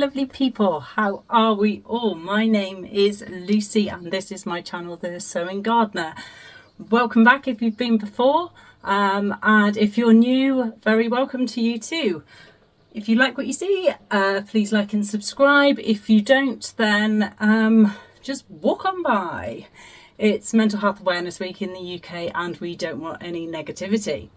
lovely people, how are we all? My name is Lucy and this is my channel, The Sewing Gardener. Welcome back if you've been before, and if you're new, very welcome to you too. If you like what you see, please like and subscribe. If you don't, then just walk on by. It's Mental Health Awareness Week in the UK and we don't want any negativity.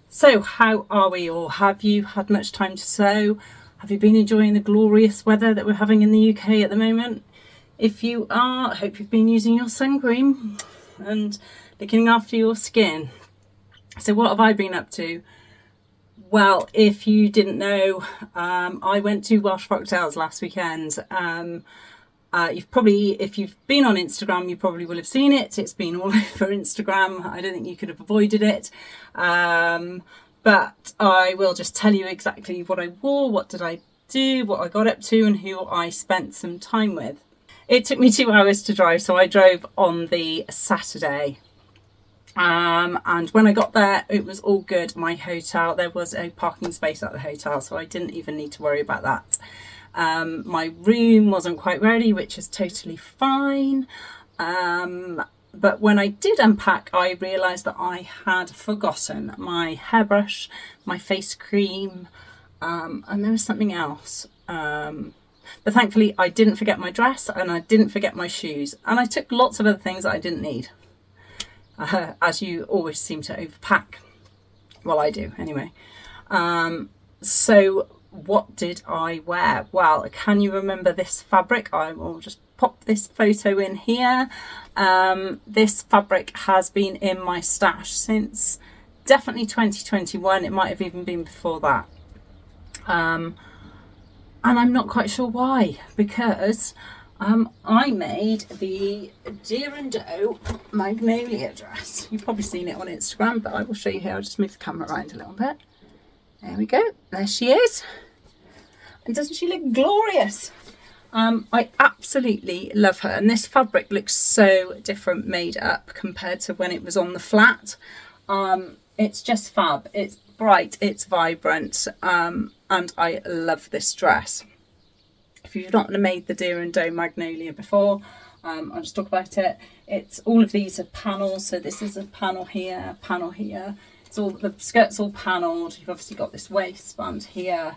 So how are we all? Have you had much time to sew? Have you been enjoying the glorious weather that we're having in the UK at the moment? If you are, I hope you've been using your sun cream and looking after your skin. So what have I been up to? Well, if you didn't know, I went to Welsh Frocktails last weekend. If you've been on Instagram, you probably will have seen it. It's been all over Instagram. I don't think you could have avoided it. But I will just tell you exactly what I wore, what did I do, what I got up to and who I spent some time with. It took me 2 hours to drive, so I drove on the Saturday. And when I got there, it was all good. My hotel, there was a parking space at the hotel, so I didn't even need to worry about that. My room wasn't quite ready, which is totally fine. But when I did unpack, I realised that I had forgotten my hairbrush, my face cream, and there was something else. But thankfully I didn't forget my dress and I didn't forget my shoes. And I took lots of other things that I didn't need, as you always seem to overpack. Well, I do anyway. So what did I wear? Well, can you remember this fabric? I will just pop this photo in here. This fabric has been in my stash since definitely 2021. It might have even been before that. And I'm not quite sure why, because I made the Deer and Doe Magnolia dress. You've probably seen it on Instagram, but I will show you here. I'll just move the camera around a little bit. There we go. There she is. And doesn't she look glorious? I absolutely love her. And this fabric looks so different made up compared to when it was on the flat. It's just fab. It's bright, it's vibrant, and I love this dress. If you've not made the Deer and Doe Magnolia before, I'll just talk about it. It's all of these are panels. So this is a panel here, panel here. It's all, the skirt's all panelled. You've obviously got this waistband here.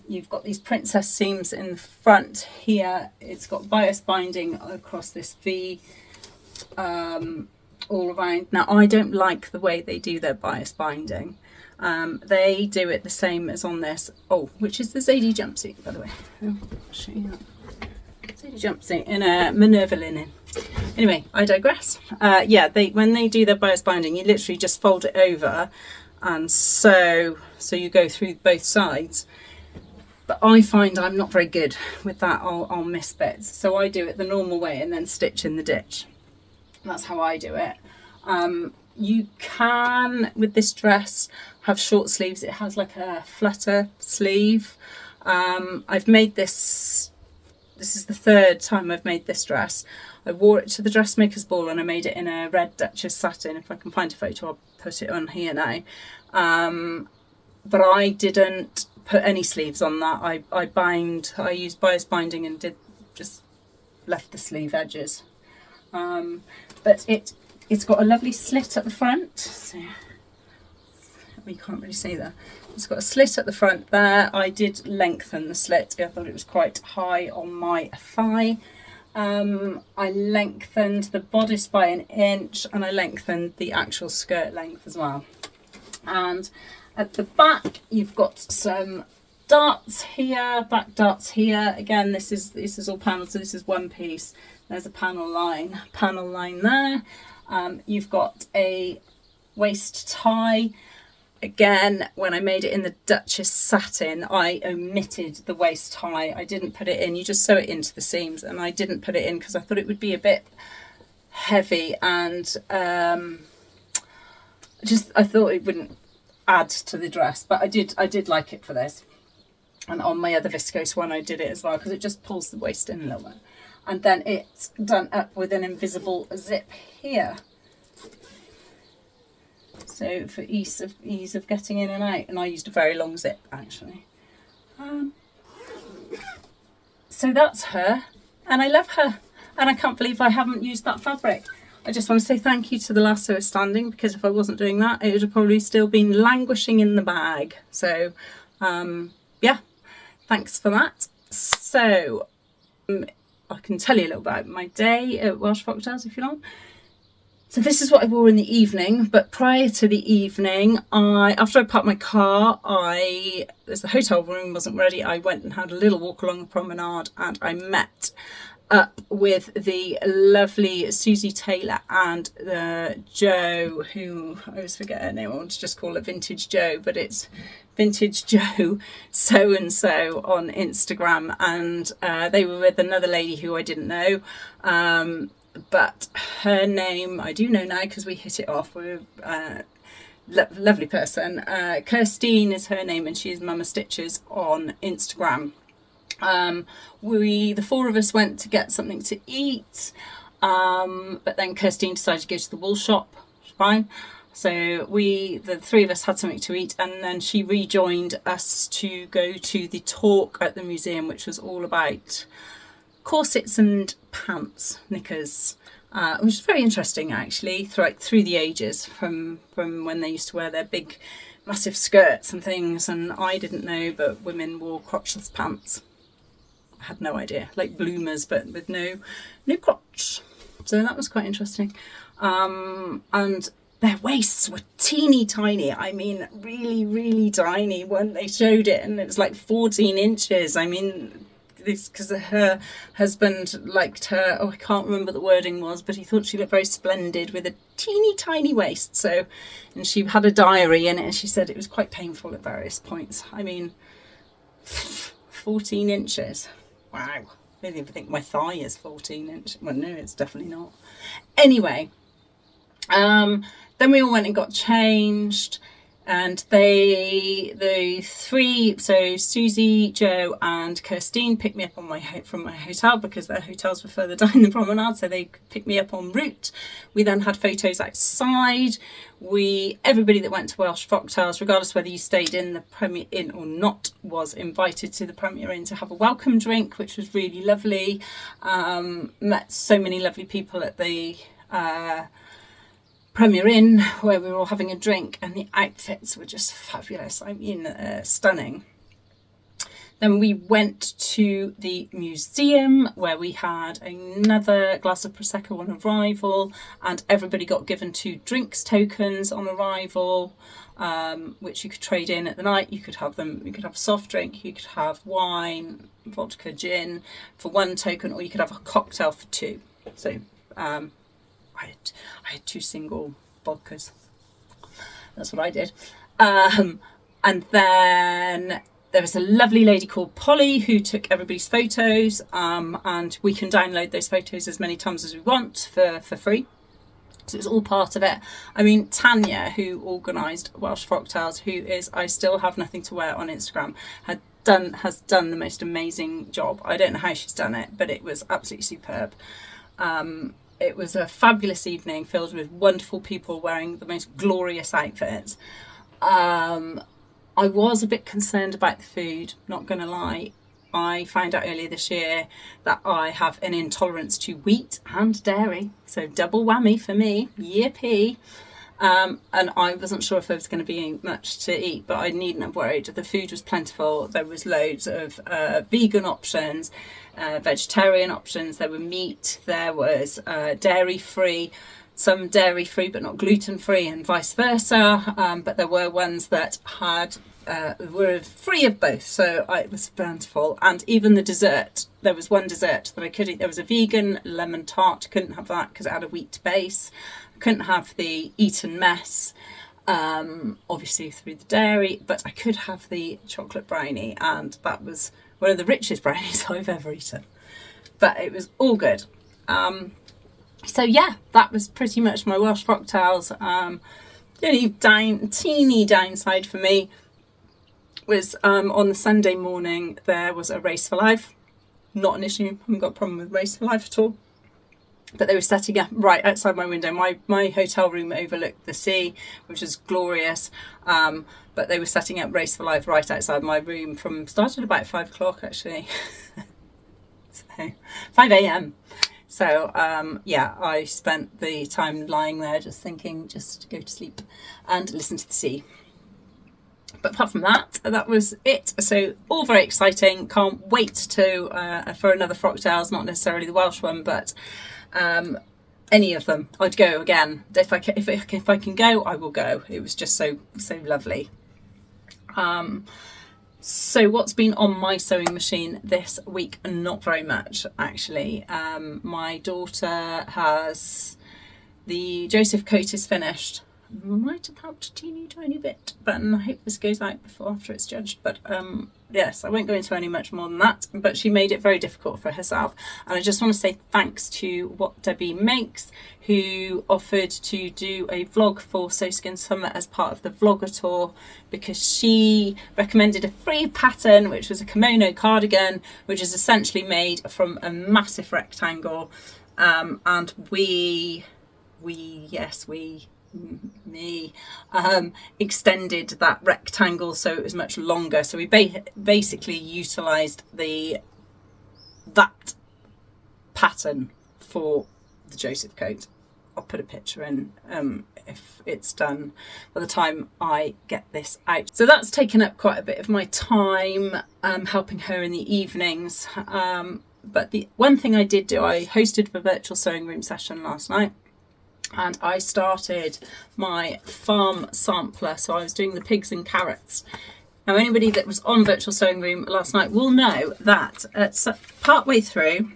You've got these princess seams in the front here. It's got bias binding across this V all around. Now, I don't like the way they do their bias binding. They do it the same as on this. Oh, which is the Zadie jumpsuit, by the way. I'll show you that. Zadie jumpsuit in a Minerva linen. Anyway, I digress. Yeah, when they do their bias binding, you literally just fold it over and so you go through both sides. But I find I'm not very good with that. I'll miss bits. So I do it the normal way and then stitch in the ditch. That's how I do it. You can, with this dress, have short sleeves. It has like a flutter sleeve. I've made this is the third time I've made this dress. I wore it to the dressmaker's ball and I made it in a red Duchess satin. If I can find a photo, I'll put it on here now. But I didn't put any sleeves on that. I used bias binding and just left the sleeve edges. But it's got a lovely slit at the front. So you can't really see that. It's got a slit at the front there. I did lengthen the slit. I thought it was quite high on my thigh. I lengthened the bodice by 1 inch and I lengthened the actual skirt length as well. And at the back you've got some darts here, back darts here. Again, this is all panelled, so this is one piece. There's a panel line there. You've got a waist tie. Again, when I made it in the Duchess satin, I omitted the waist tie. I didn't put it in. You just sew it into the seams, and I didn't put it in because I thought it would be a bit heavy, and I thought it wouldn't add to the dress. But I did like it for this, and on my other viscose one I did it as well because it just pulls the waist in a little bit. And then it's done up with an invisible zip here. So for ease of getting in and out, and I used a very long zip actually. so that's her, and I love her, and I can't believe I haven't used that fabric. I just want to say thank you to the lasso is standing, because if I wasn't doing that, it would have probably still been languishing in the bag. So yeah, thanks for that. So I can tell you a little about my day at Welsh Frocktails if you want. So this is what I wore in the evening, but prior to the evening, after I parked my car, as the hotel room wasn't ready, I went and had a little walk along the promenade, and I met up with the lovely Susie Taylor and Jo, who I always forget her name. I want to just call it Vintage Jo, but it's Vintage Jo so and so on Instagram, and they were with another lady who I didn't know, but her name I do know now because we hit it off. We're lovely person. Kirstine is her name, and she's Mama Stitches on Instagram. The four of us went to get something to eat, but then Kirstine decided to go to the wool shop. Fine. So the three of us had something to eat, and then she rejoined us to go to the talk at the museum, which was all about corsets and pants, knickers, which was very interesting actually, through the ages, from when they used to wear their big massive skirts and things, and I didn't know, but women wore crotchless pants. I had no idea, like bloomers, but with no crotch. So that was quite interesting. And their waists were teeny tiny. I mean, really, really tiny when they showed it, and it was like 14 inches. I mean, this because her husband liked her. Oh, I can't remember the wording was, but he thought she looked very splendid with a teeny tiny waist. So, and she had a diary in it, and she said it was quite painful at various points. I mean, 14 inches. Wow. I don't even think my thigh is 14 inches. Well, no, it's definitely not. Anyway, then we all went and got changed, and the three, so Susie, Jo and Kirstine, picked me up from my hotel, because their hotels were further down the promenade, so they picked me up en route. We then had photos outside. Everybody that went to Welsh Frocktails, regardless whether you stayed in the Premier Inn or not, was invited to the Premier Inn to have a welcome drink, which was really lovely. Met so many lovely people at the Premier Inn, where we were all having a drink, and the outfits were just fabulous. I mean, stunning. Then we went to the museum, where we had another glass of Prosecco on arrival, and everybody got given 2 drinks tokens on arrival, which you could trade in at the night. You could have a soft drink, you could have wine, vodka, gin for 1 token, or you could have a cocktail for 2. So I had 2 single vodkas. That's what I did. And then there was a lovely lady called Polly who took everybody's photos, and we can download those photos as many times as we want for free. So it's all part of it. I mean, Tanya, who organised Welsh Frocktails, who is I Still Have Nothing to Wear on Instagram, has done the most amazing job. I don't know how she's done it, but it was absolutely superb. It was a fabulous evening filled with wonderful people wearing the most glorious outfits. I was a bit concerned about the food, not going to lie. I found out earlier this year that I have an intolerance to wheat and dairy, so double whammy for me, yippee. And I wasn't sure if there was going to be much to eat, but I needn't have worried. The food was plentiful. There was loads of vegan options, vegetarian options. There were meat, there was dairy free, some dairy free but not gluten free, and vice versa. But there were ones that were free of both, so it was plentiful. And even the dessert, there was one dessert that I could eat. There was a vegan lemon tart. Couldn't have that because it had a wheat base. Couldn't have the Eton mess, obviously through the dairy, but I could have the chocolate brownie, and that was one of the richest brownies I've ever eaten. But it was all good. So yeah, that was pretty much my Welsh Frocktails. The only teeny downside for me was on the Sunday morning there was a race for life. Not an issue, I haven't got a problem with race for life at all. But they were setting up right outside my window. My hotel room overlooked the sea, which was glorious. But they were setting up Race for Life right outside my room started about 5 o'clock actually. So 5 a.m. So yeah, I spent the time lying there just thinking, just go to sleep and listen to the sea. But apart from that, that was it. So all very exciting. Can't wait to for another Frocktails, not necessarily the Welsh one, but any of them. I'd go again. If I can go, I will go. It was just so lovely. So what's been on my sewing machine this week? Not very much, actually. My daughter has the Joseph coat is finished. Might have helped a teeny tiny bit, but I hope this goes out after it's judged. But yes, I won't go into any much more than that. But she made it very difficult for herself, and I just want to say thanks to What Debbie Makes, who offered to do a vlog for Sew Skin Summer as part of the vlogger tour, because she recommended a free pattern, which was a kimono cardigan, which is essentially made from a massive rectangle, and we extended that rectangle so it was much longer. So we basically utilised that pattern for the Joseph coat. I'll put a picture in if it's done by the time I get this out. So that's taken up quite a bit of my time, helping her in the evenings. But the one thing I did do, I hosted a virtual sewing room session last night. And I started my farm sampler, so I was doing the pigs and carrots. Now, anybody that was on Virtual Sewing Room last night will know that partway through,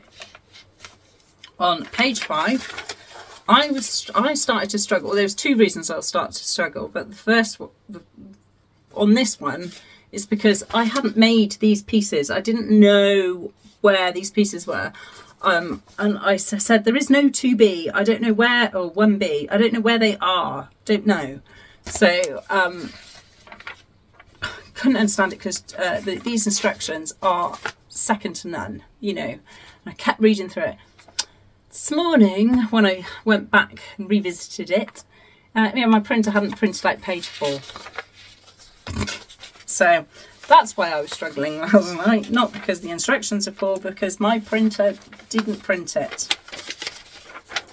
on page 5, I started to struggle. Well, there was 2 reasons I'll start to struggle, but the first on this one is because I hadn't made these pieces. I didn't know where these pieces were. And I said, there is no 2B. I don't know where, or 1B. I don't know where they are. Don't know. So, couldn't understand it because these instructions are second to none, you know. And I kept reading through it. This morning, when I went back and revisited it, my printer hadn't printed out page 4. So that's why I was struggling last night, not because the instructions are poor, because my printer didn't print it.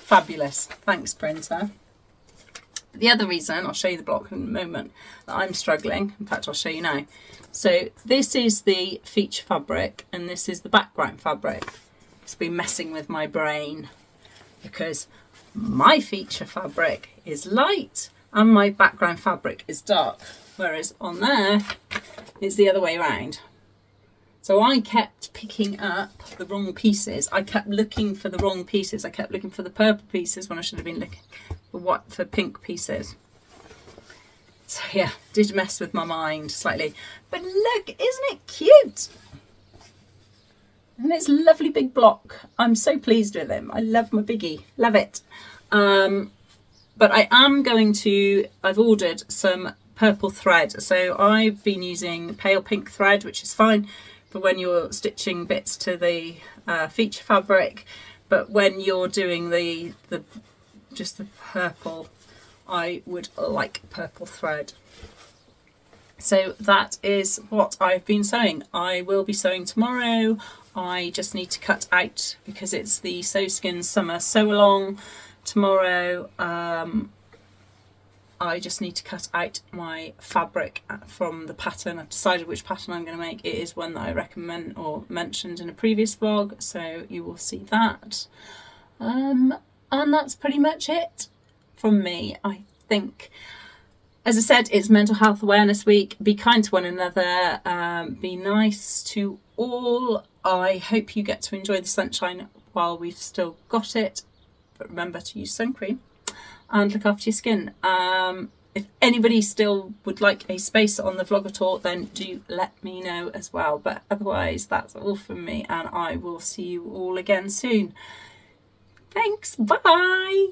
Fabulous. Thanks, printer. The other reason, I'll show you the block in a moment, that I'm struggling, in fact I'll show you now. So this is the feature fabric and this is the background fabric. It's been messing with my brain because my feature fabric is light and my background fabric is dark, whereas on there it's the other way around. So I kept picking up the wrong pieces. I kept looking for the wrong pieces. I kept looking for the purple pieces when I should have been looking for pink pieces. So yeah, did mess with my mind slightly. But look, isn't it cute? And it's a lovely big block. I'm so pleased with him. I love my biggie. Love it. But I am going to, I've ordered some purple thread. So I've been using pale pink thread, which is fine for when you're stitching bits to the feature fabric. But when you're doing just the purple, I would like purple thread. So that is what I've been sewing. I will be sewing tomorrow. I just need to cut out, because it's the Sew Skin Summer Sew Along tomorrow. I just need to cut out my fabric from the pattern. I've decided which pattern I'm going to make. It is one that I recommend or mentioned in a previous vlog, so you will see that. And that's pretty much it from me, I think. As I said, it's Mental Health Awareness Week. Be kind to one another. Be nice to all. I hope you get to enjoy the sunshine while we've still got it. But remember to use sun cream and look after your skin. If anybody still would like a space on the vlogger tour, then do let me know as well. But otherwise, that's all from me, and I will see you all again soon. Thanks. Bye.